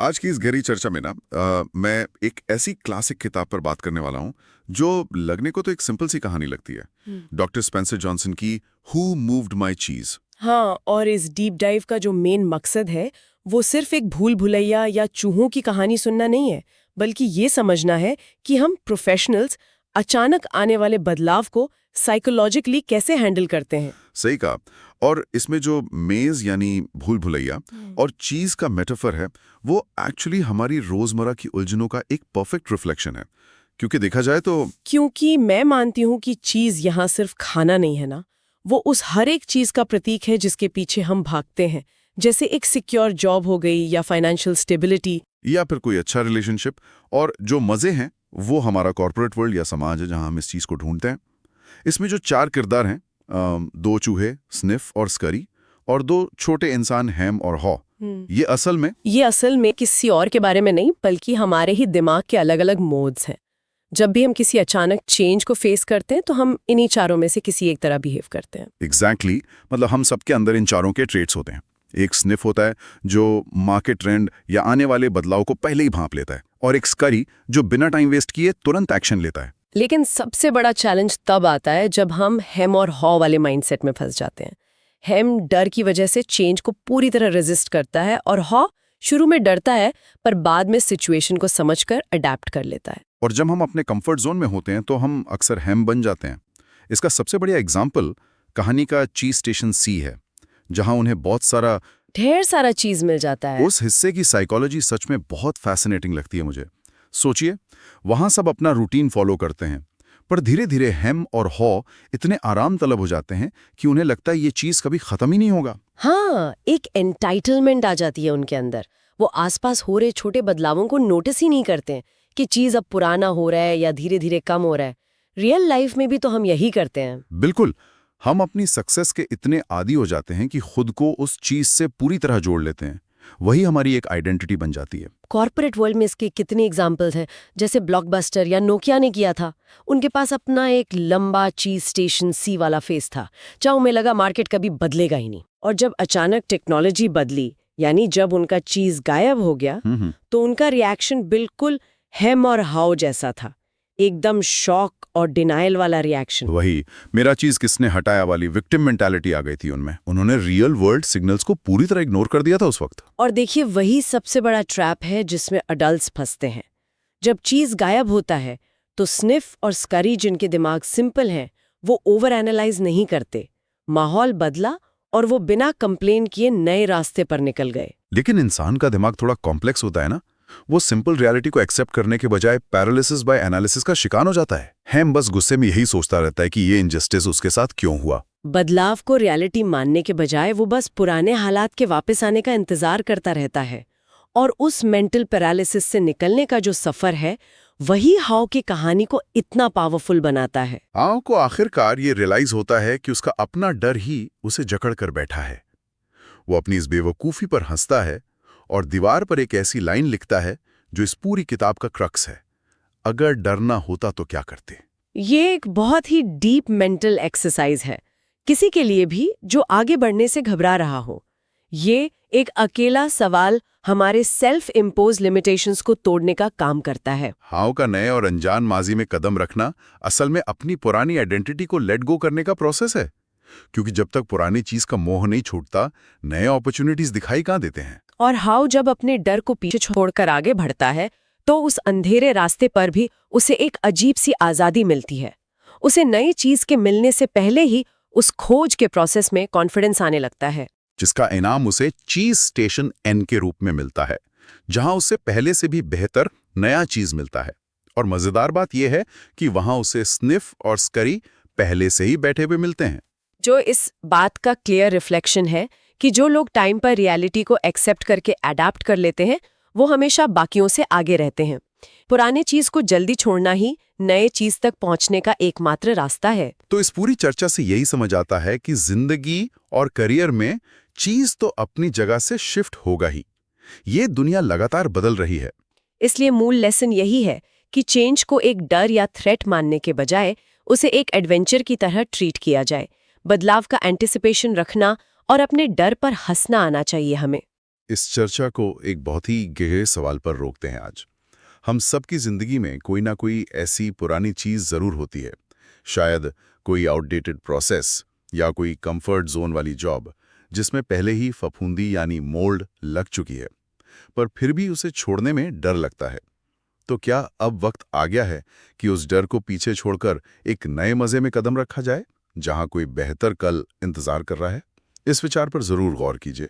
आज की इस गहरी चर्चा में ना मैं एक ऐसी क्लासिक किताब पर बात करने वाला हूं जो लगने को तो एक सिंपल सी कहानी लगती है। डॉक्टर स्पेंसर जॉनसन की हु मूव्ड माय चीज। हाँ, और इस डीप डाइव का जो मेन मकसद है वो सिर्फ एक भूल भुलैया या चूहों की कहानी सुनना नहीं है, बल्कि ये समझना है कि हम प्रोफेशनल्स अचानक आने वाले बदलाव को साइकोलॉजिकली कैसे हैंडल करते हैं। सही कहा। और इसमें जो मेज यानी भूल भुलैया और चीज का मेटाफर है वो एक्चुअली हमारी रोजमर्रा की उलझनों का एक परफेक्ट रिफ्लेक्शन है। क्योंकि देखा जाए तो क्योंकि मैं मानती हूँ कि चीज यहाँ सिर्फ खाना नहीं है ना, वो उस हर एक चीज का प्रतीक है जिसके पीछे हम भागते हैं। जैसे एक सिक्योर जॉब हो गई या फाइनेंशियल स्टेबिलिटी। या फिर कोई अच्छा रिलेशनशिप, और जो मजे हैं वो हमारा कॉर्पोरेट वर्ल्ड या समाज है जहां हम इस चीज को ढूंढते हैं। इसमें जो चार किरदार हैं, दो चूहे स्निफ और स्करी, और दो छोटे इंसान हैम और हॉ, ये असल में किसी और के बारे में नहीं, बल्कि हमारे ही दिमाग के अलग अलग मोड्स हैं। जब भी हम किसी अचानक चेंज को फेस करते हैं तो हम इन्हीं चारों में से किसी एक तरह बिहेव करते हैं। एग्जैक्टली मतलब हम सबके अंदर इन चारों के ट्रेट्स होते हैं। एक स्निफ होता है जो मार्केट ट्रेंड या आने वाले बदलाव को पहले ही भांप लेता है, और एक स्करी जो बिना टाइम वेस्ट किए तुरंत एक्शन लेता है। लेकिन सबसे बड़ा चैलेंज तब आता है जब हम हेम और हॉ वाले माइंडसेट में फंस जाते हैं। हेम डर की वजह से चेंज को पूरी तरह रेजिस्ट करता है, और हॉ शुरू में डरता है पर बाद में सिचुएशन को समझकर अडेप्ट कर लेता है। और जब हम अपने कंफर्ट जोन में होते हैं तो हम अक्सर हैम बन जाते हैं। इसका सबसे बढ़िया एग्जाम्पल कहानी का चीज स्टेशन सी है, जहां उन्हें ढेर सारा चीज मिल जाता है। उस हिस्से की साइकोलॉजी सच में बहुत फैसिनेटिंग लगती है मुझे। सोचिए, वहां सब अपना रूटीन फॉलो करते हैं, पर धीरे धीरे हेम और हॉ इतने आराम तलब हो जाते हैं कि उन्हें लगता है ये चीज कभी खत्म ही नहीं होगा। हाँ, एक एंटाइटलमेंट आ जाती है उनके अंदर। वो आसपास हो रहे छोटे बदलावों को नोटिस ही नहीं करते हैं कि चीज अब पुराना हो रहा है या धीरे धीरे कम हो रहा है। रियल लाइफ में भी तो हम यही करते हैं। बिल्कुल, हम अपनी सक्सेस के इतने आदी हो जाते हैं कि खुद को उस चीज से पूरी तरह जोड़ लेते हैं। वही हमारी एक आइडेंटिटी बन जाती है। कॉर्पोरेट वर्ल्ड में इसके कितने एग्जाम्पल्स हैं, जैसे ब्लॉकबस्टर या नोकिया ने किया था। उनके पास अपना एक लंबा चीज स्टेशन सी वाला फेस था, जहां उन्हें लगा मार्केट कभी बदलेगा ही नहीं। और जब अचानक टेक्नोलॉजी बदली, यानी जब उनका चीज गायब हो गया, तो उनका रिएक्शन बिल्कुल हेम और हाउ जैसा था। एकदम शॉक और डिनायल वाला रिएक्शन। वही मेरा चीज किसने हटाया वाली विक्टिम मेंटालिटी आ गई थी उनमें। उन्होंने रियल वर्ल्ड सिग्नल्स को पूरी तरह इग्नोर कर दिया था उस वक्त। और देखिए, वही सबसे बड़ा ट्रैप है जिसमें अडल्ट्स फंसते हैं। जब चीज गायब होता है तो स्निफ और स्करी, जिनके दिमाग सिंपल हैं, वो ओवर एनालाइज नहीं करते। माहौल बदला और वो बिना कंप्लेन किए नए रास्ते पर निकल गए। लेकिन इंसान का दिमाग थोड़ा कॉम्प्लेक्स होता है ना। वो सिंपल रियलिटी को एक्सेप्ट करने के बजाय पैरालिसिस बाय एनालिसिस का शिकार हो जाता है। हैम बस गुस्से में यही सोचता रहता है कि ये इनजस्टिस उसके साथ क्यों हुआ। बदलाव को रियलिटी मानने के बजाय वो बस पुराने हालात के वापस आने का इंतजार करता रहता है। और उस मेंटल पैरालिसिस से निकलने का जो सफर है, वही हाउ की कहानी को इतना पावरफुल बनाता है। हाउ को आखिरकार ये रियलाइज होता है कि उसका अपना डर ही उसे जकड़ कर बैठा है। वो अपनी इस बेवकूफी पर हंसता है और दीवार पर एक ऐसी लाइन लिखता है जो इस पूरी किताब का क्रक्स है, अगर डरना होता तो क्या करते। ये एक बहुत ही डीप मेंटल एक्सरसाइज है, किसी के लिए भी जो आगे बढ़ने से घबरा रहा हो। ये एक अकेला सवाल हमारे सेल्फ इम्पोज लिमिटेशंस को तोड़ने का काम करता है। हाउ का नए और अनजान माजी में कदम रखना असल में अपनी पुरानी आइडेंटिटी को लेट गो करने का प्रोसेस है। क्योंकि जब तक पुरानी चीज का मोह नहीं छूटता, नए अपॉर्चुनिटीज दिखाई कहां देते हैं। और हाउ जब अपने डर को पीछे छोड़कर आगे बढ़ता है तो उस अंधेरे रास्ते पर भी उसे एक अजीब सी आजादी मिलती है। उसे नई चीज के मिलने से पहले ही उस खोज के प्रोसेस में कॉन्फिडेंस आने लगता है, जिसका इनाम उसे चीज स्टेशन एन के रूप में मिलता है, जहां उसे पहले से भी बेहतर नया चीज मिलता है। और मजेदार बात यह है कि वहां उसे स्निफ और स्करी पहले से ही बैठे हुए मिलते हैं, जो इस बात का क्लियर रिफ्लेक्शन है कि जो लोग टाइम पर रियलिटी को एक्सेप्ट करके अडैप्ट कर लेते हैं, वो हमेशा बाकियों से आगे रहते हैं। पुराने चीज को जल्दी छोड़ना ही नए चीज तक पहुंचने का एकमात्र रास्ता है। तो इस पूरी चर्चा से यही समझ आता है कि जिंदगी और करियर में चीज तो अपनी जगह से शिफ्ट होगा ही। ये दुनिया लगातार बदल रही है। इसलिए मूल लेसन यही है कि चेंज को एक डर या थ्रेट मानने के बजाय उसे एक एडवेंचर की तरह ट्रीट किया जाए। बदलाव का एंटिसिपेशन रखना और अपने डर पर हंसना आना चाहिए हमें। इस चर्चा को एक बहुत ही गहरे सवाल पर रोकते हैं आज। हम सबकी जिंदगी में कोई ना कोई ऐसी पुरानी चीज जरूर होती है, शायद कोई आउटडेटेड प्रोसेस या कोई कंफर्ट जोन वाली जॉब जिसमें पहले ही फफूंदी यानी मोल्ड लग चुकी है, पर फिर भी उसे छोड़ने में डर लगता है। तो क्या अब वक्त आ गया है कि उस डर को पीछे छोड़कर एक नए मजे में कदम रखा जाए, जहां कोई बेहतर कल इंतजार कर रहा है? इस विचार पर जरूर गौर कीजिए।